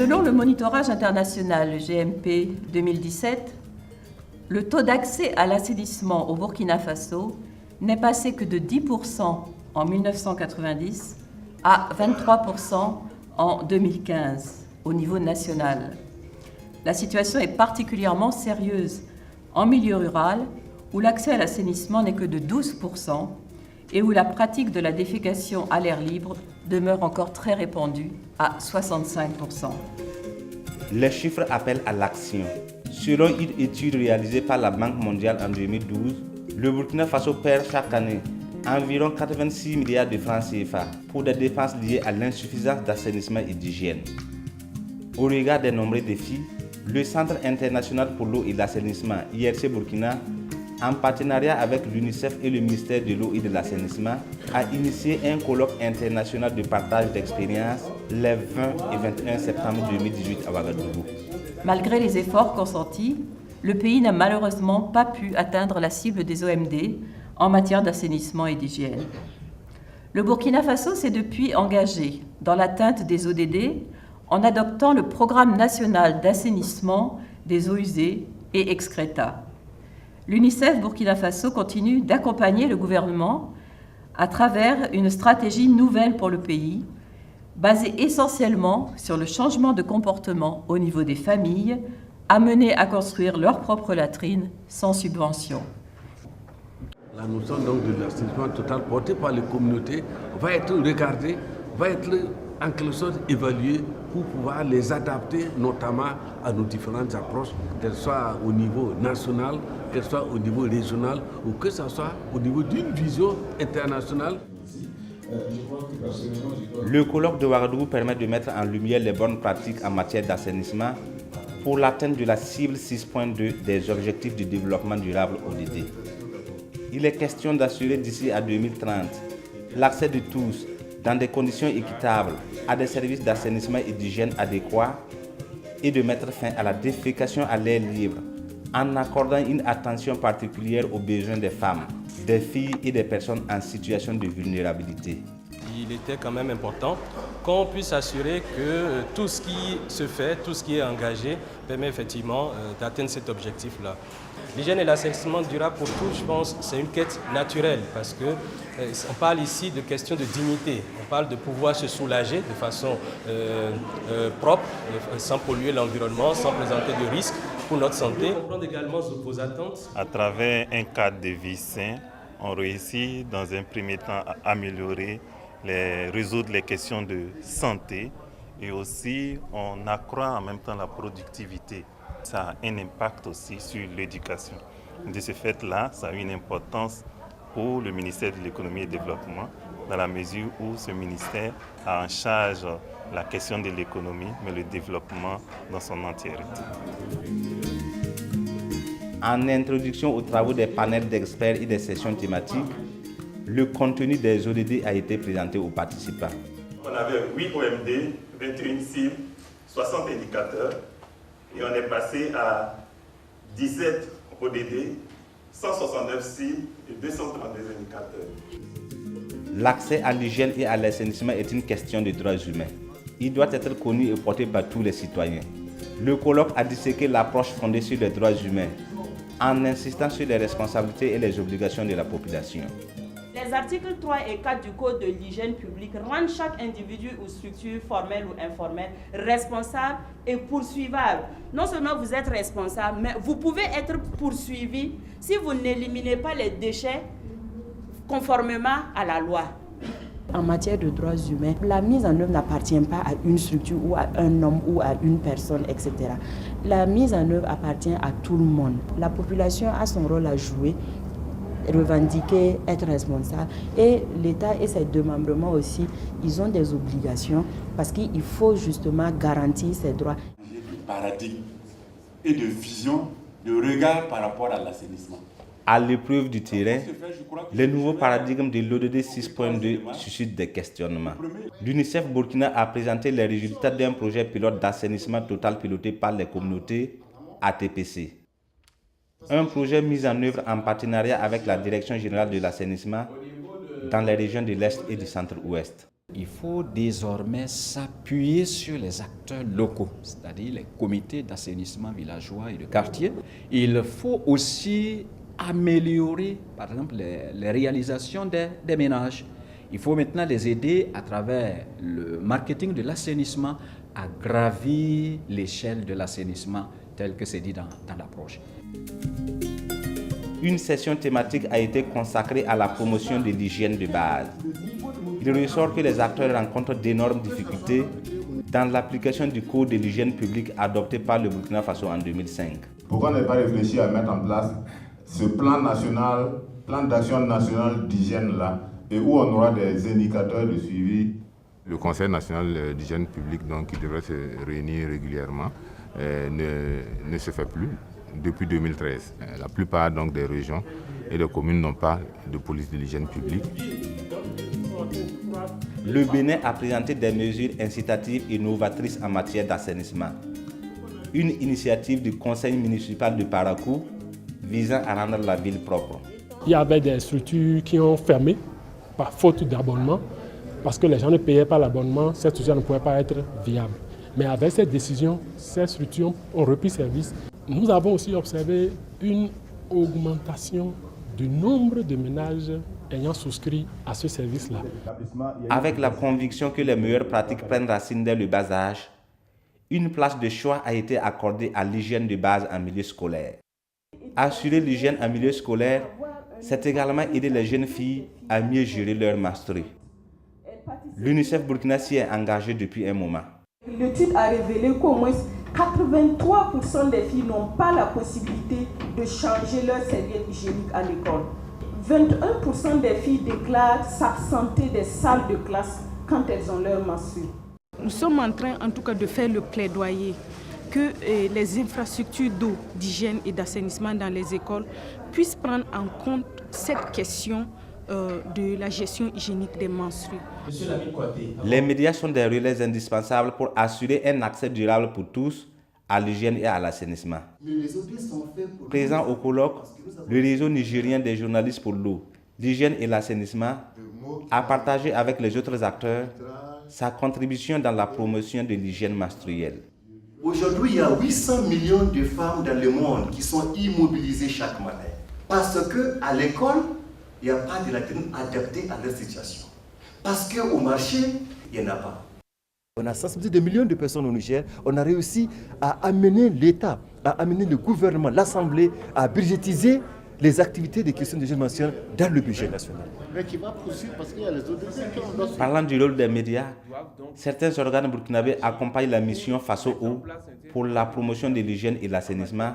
Selon le monitorage international, le GMP 2017, le taux d'accès à l'assainissement au Burkina Faso n'est passé que de 10% en 1990 à 23% en 2015 au niveau national. La situation est particulièrement sérieuse en milieu rural où l'accès à l'assainissement n'est que de 12% et où la pratique de la défécation à l'air libre demeure encore très répandue à 65%. Les chiffres appellent à l'action. Selon une étude réalisée par la Banque mondiale en 2012, le Burkina Faso perd chaque année environ 86 milliards de francs CFA pour des dépenses liées à l'insuffisance d'assainissement et d'hygiène. Au regard des nombreux défis, le Centre international pour l'eau et l'assainissement, IRC Burkina, en partenariat avec l'UNICEF et le ministère de l'eau et de l'assainissement, a initié un colloque international de partage d'expériences les 20 et 21 septembre 2018 à Ouagadougou. Malgré les efforts consentis, le pays n'a malheureusement pas pu atteindre la cible des OMD en matière d'assainissement et d'hygiène. Le Burkina Faso s'est depuis engagé dans l'atteinte des ODD en adoptant le Programme national d'assainissement des eaux usées et excréta. L'UNICEF Burkina Faso continue d'accompagner le gouvernement à travers une stratégie nouvelle pour le pays, basée essentiellement sur le changement de comportement au niveau des familles, amenées à construire leur propre latrine sans subvention. La notion donc de l'assainissement total portée par les communautés va être regardée, va être en quelque sorte évaluée pour pouvoir les adapter notamment à nos différentes approches, qu'elles soient au niveau national, qu'elles soient au niveau régional ou que ce soit au niveau d'une vision internationale. Le colloque de Ouagadougou permet de mettre en lumière les bonnes pratiques en matière d'assainissement pour l'atteinte de la cible 6.2 des objectifs du développement durable ODD. Il est question d'assurer d'ici à 2030 l'accès de tous, dans des conditions équitables, à des services d'assainissement et d'hygiène adéquats et de mettre fin à la défécation à l'air libre en accordant une attention particulière aux besoins des femmes, des filles et des personnes en situation de vulnérabilité. Il était quand même important qu'on puisse assurer que tout ce qui se fait, tout ce qui est engagé, permet effectivement d'atteindre cet objectif-là. L'hygiène et l'assainissement durable pour tous, je pense, c'est une quête naturelle parce qu'on parle ici de questions de dignité. On parle de pouvoir se soulager de façon propre, sans polluer l'environnement, sans présenter de risques pour notre santé. Comprendre également vos attentes. À travers un cadre de vie sain, on réussit dans un premier temps à améliorer, résoudre les questions de santé et aussi on accroît en même temps la productivité. Ça a un impact aussi sur l'éducation. De ce fait-là, ça a une importance pour le ministère de l'économie et du développement dans la mesure où ce ministère a en charge la question de l'économie, mais le développement dans son entièreté. En introduction aux travaux des panels d'experts et des sessions thématiques, le contenu des ODD a été présenté aux participants. On avait 8 OMD, 21 cibles, 60 indicateurs et on est passé à 17 ODD, 169 cibles et 232 indicateurs. L'accès à l'hygiène et à l'assainissement est une question de droits humains. Il doit être connu et porté par tous les citoyens. Le colloque a disséqué l'approche fondée sur les droits humains en insistant sur les responsabilités et les obligations de la population. Les articles 3 et 4 du Code de l'hygiène publique rendent chaque individu ou structure formelle ou informelle responsable et poursuivable. Non seulement vous êtes responsable, mais vous pouvez être poursuivi si vous n'éliminez pas les déchets conformément à la loi. En matière de droits humains, la mise en œuvre n'appartient pas à une structure ou à un homme ou à une personne, etc. La mise en œuvre appartient à tout le monde. La population a son rôle à jouer, revendiquer, être responsable. Et l'État et ses démembrements aussi, ils ont des obligations parce qu'il faut justement garantir ces droits. De paradigme et de vision, de regard par rapport à l'assainissement. À l'épreuve du terrain, les nouveaux paradigmes de l'ODD 6.2 suscitent des questionnements. L'UNICEF Burkina a présenté les résultats d'un projet pilote d'assainissement total piloté par les communautés ATPC. Un projet mis en œuvre en partenariat avec la Direction générale de l'assainissement dans les régions de l'Est et du Centre-Ouest. Il faut désormais s'appuyer sur les acteurs locaux, c'est-à-dire les comités d'assainissement villageois et de quartier. Il faut aussi améliorer, par exemple, les réalisations des ménages. Il faut maintenant les aider à travers le marketing de l'assainissement à gravir l'échelle de l'assainissement tel que c'est dit dans l'approche. Une session thématique a été consacrée à la promotion de l'hygiène de base. Il ressort que les acteurs rencontrent d'énormes difficultés dans l'application du Code de l'hygiène publique adopté par le Burkina Faso en 2005. Pourquoi ne pas réfléchir à mettre en place ce plan d'action national d'hygiène-là, et où on aura des indicateurs de suivi? Le Conseil national d'hygiène publique, donc, qui devrait se réunir régulièrement, ne se fait plus depuis 2013. La plupart donc, des régions et des communes n'ont pas de police de l'hygiène publique. Le Bénin a présenté des mesures incitatives et novatrices en matière d'assainissement. Une initiative du conseil municipal de Parakou visant à rendre la ville propre. Il y avait des structures qui ont fermé par faute d'abonnement, parce que les gens ne payaient pas l'abonnement, ces structures ne pouvaient pas être viables. Mais avec cette décision, ces structures ont repris service. Nous avons aussi observé une augmentation du nombre de ménages ayant souscrit à ce service-là. Avec la conviction que les meilleures pratiques prennent racine dès le bas âge, une place de choix a été accordée à l'hygiène de base en milieu scolaire. Assurer l'hygiène en milieu scolaire, c'est également aider les jeunes filles à mieux gérer leur menstrues. L'UNICEF Burkina s'y est engagé depuis un moment. L'étude a révélé qu'au moins 83% des filles n'ont pas la possibilité de changer leur serviette hygiénique à l'école. 21% des filles déclarent s'absenter des salles de classe quand elles ont leur menstrues. Nous sommes en train en tout cas de faire le plaidoyer que les infrastructures d'eau, d'hygiène et d'assainissement dans les écoles puissent prendre en compte cette question de la gestion hygiénique des menstrues. Les médias sont des relais indispensables pour assurer un accès durable pour tous à l'hygiène et à l'assainissement. Présent au colloque, le réseau nigérien des journalistes pour l'eau, l'hygiène et l'assainissement a partagé avec les autres acteurs sa contribution dans la promotion de l'hygiène menstruelle. Aujourd'hui, il y a 800 millions de femmes dans le monde qui sont immobilisées chaque matin parce qu'à l'école, il n'y a pas de la tenue adaptée à leur situation. Parce qu'au marché, il n'y en a pas. On a sensibilisé des millions de personnes au Niger. On a réussi à amener l'État, à amener le gouvernement, l'Assemblée, à budgétiser les activités des questions d'hygiène menstruelle dans le budget national. Mais qui va poursuivre parce qu'il y a les autres qui doivent... Parlant du rôle des médias, certains organes burkinabés accompagnent la mission Faso Eau pour la promotion de l'hygiène et l'assainissement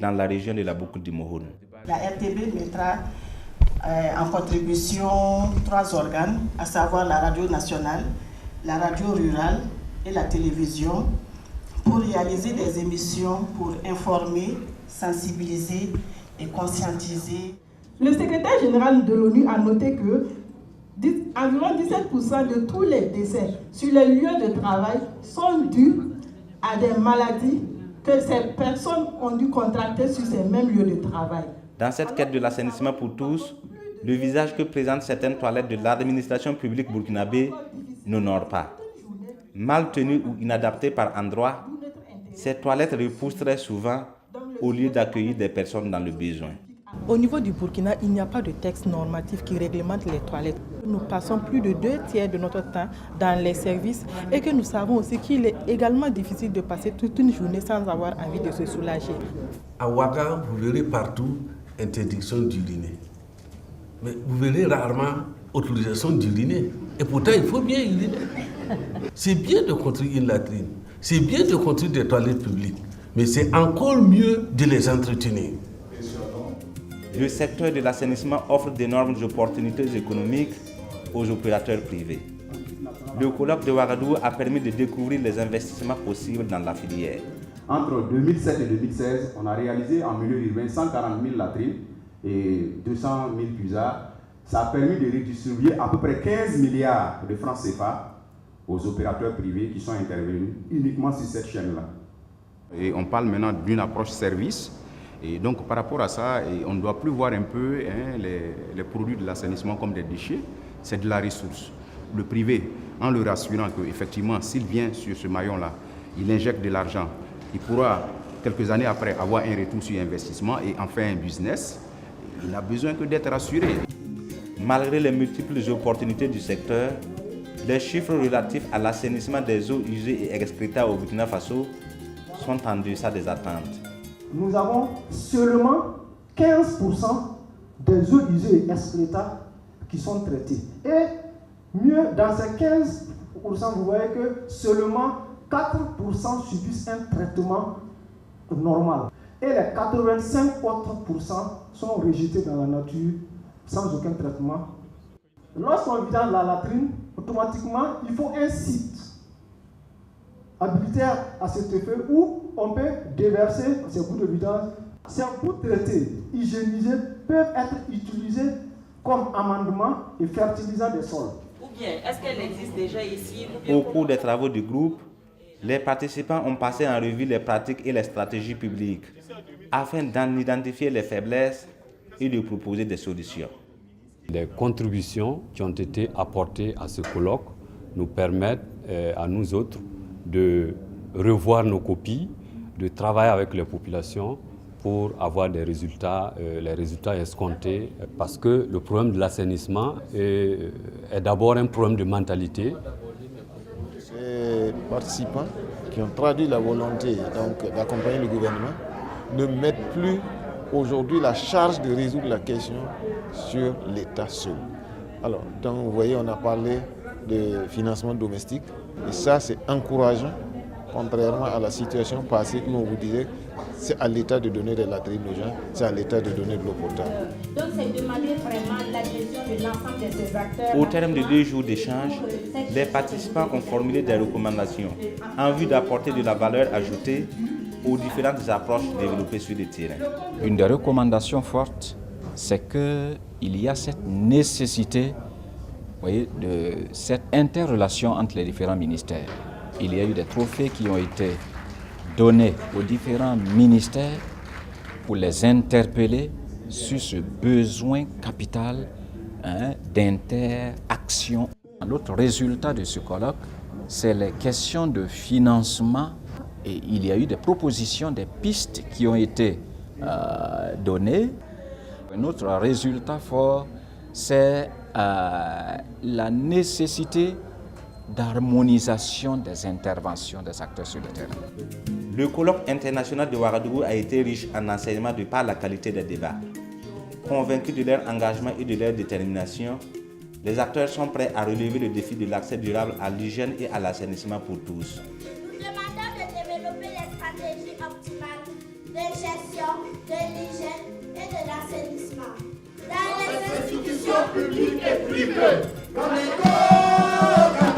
dans la région de la boucle du Mohon. La RTB mettra en contribution 3 organes, à savoir la radio nationale, la radio rurale et la télévision, pour réaliser des émissions pour informer, sensibiliser et conscientiser. Le secrétaire général de l'ONU a noté que environ 17% de tous les décès sur les lieux de travail sont dus à des maladies que ces personnes ont dû contracter sur ces mêmes lieux de travail. Dans cette quête de l'assainissement pour tous, le visage que présentent certaines toilettes de l'administration publique burkinabé n'honore pas. Mal tenues ou inadaptées par endroits, ces toilettes repoussent très souvent au lieu d'accueillir des personnes dans le besoin. Au niveau du Burkina, il n'y a pas de texte normatif qui réglemente les toilettes. Nous passons plus de 2/3 de notre temps dans les services et que nous savons aussi qu'il est également difficile de passer toute une journée sans avoir envie de se soulager. À Ouaga, vous verrez partout interdiction d'uriner. Mais vous verrez rarement autorisation d'uriner. Et pourtant, il faut bien uriner. C'est bien de construire une latrine, c'est bien de construire des toilettes publiques, mais c'est encore mieux de les entretenir. Le secteur de l'assainissement offre d'énormes opportunités économiques aux opérateurs privés. Le colloque de Ouagadougou a permis de découvrir les investissements possibles dans la filière. Entre 2007 et 2016, on a réalisé en milieu urbain 140 000 latrines et 200 000 puisards. Ça a permis de redistribuer à peu près 15 milliards de francs CFA aux opérateurs privés qui sont intervenus uniquement sur cette chaîne-là. Et on parle maintenant d'une approche service. Et donc par rapport à ça, on ne doit plus voir un peu les produits de l'assainissement comme des déchets, c'est de la ressource. le privé en le rassurant qu'effectivement, s'il vient sur ce maillon-là, il injecte de l'argent, il pourra, quelques années après, avoir un retour sur investissement et en faire un business. Il n'a besoin que d'être rassuré. Malgré les multiples opportunités du secteur, les chiffres relatifs à l'assainissement des eaux usées et excréta au Burkina Faso sont en deçà des attentes. Nous avons seulement 15% des eaux usées et excréta qui sont traitées. Et mieux, dans ces 15%, vous voyez que seulement 4% subissent un traitement normal. Et les 85 autres pourcents sont rejetés dans la nature sans aucun traitement. Lorsqu'on vide la latrine, automatiquement, il faut un site habilité à cet effet où on peut déverser ces bouts de vidange. Ces bouts traités, hygiénisés, peuvent être utilisés comme amendement et fertilisant des sols. Ou bien, est-ce qu'elle existe déjà ici? Au cours des travaux du groupe, les participants ont passé en revue les pratiques et les stratégies publiques afin d'en identifier les faiblesses et de proposer des solutions. Les contributions qui ont été apportées à ce colloque nous permettent à nous autres de revoir nos copies, de travailler avec les populations pour avoir des résultats, les résultats escomptés. Parce que le problème de l'assainissement est d'abord un problème de mentalité. Ces participants qui ont traduit la volonté d'accompagner le gouvernement ne mettent plus aujourd'hui la charge de résoudre la question sur l'État seul. Alors, donc vous voyez, on a parlé de financement domestique et ça c'est encourageant, contrairement à la situation passée où on vous disait c'est à l'État de donner des latrines aux gens, c'est à l'État de donner de l'eau potable. Donc c'est demander vraiment l'adhésion de l'ensemble de ces acteurs. Au terme de 2 jours d'échange, les participants ont formulé des recommandations en vue d'apporter de la valeur ajoutée aux différentes approches développées sur le terrain. Une des recommandations fortes, c'est qu'il y a cette nécessité, vous voyez, de cette interrelation entre les différents ministères. Il y a eu des trophées qui ont été donnés aux différents ministères pour les interpeller sur ce besoin capital d'interaction. L'autre résultat de ce colloque, c'est les questions de financement. Et il y a eu des propositions, des pistes qui ont été données. Un autre résultat fort, c'est la nécessité d'harmonisation des interventions des acteurs sur le terrain. Le colloque international de Ouagadougou a été riche en enseignements de par la qualité des débats. Convaincus de leur engagement et de leur détermination, les acteurs sont prêts à relever le défi de l'accès durable à l'hygiène et à l'assainissement pour tous. Stratégie optimale de gestion de l'hygiène et de l'assainissement dans les institutions publiques et privées comme l'école.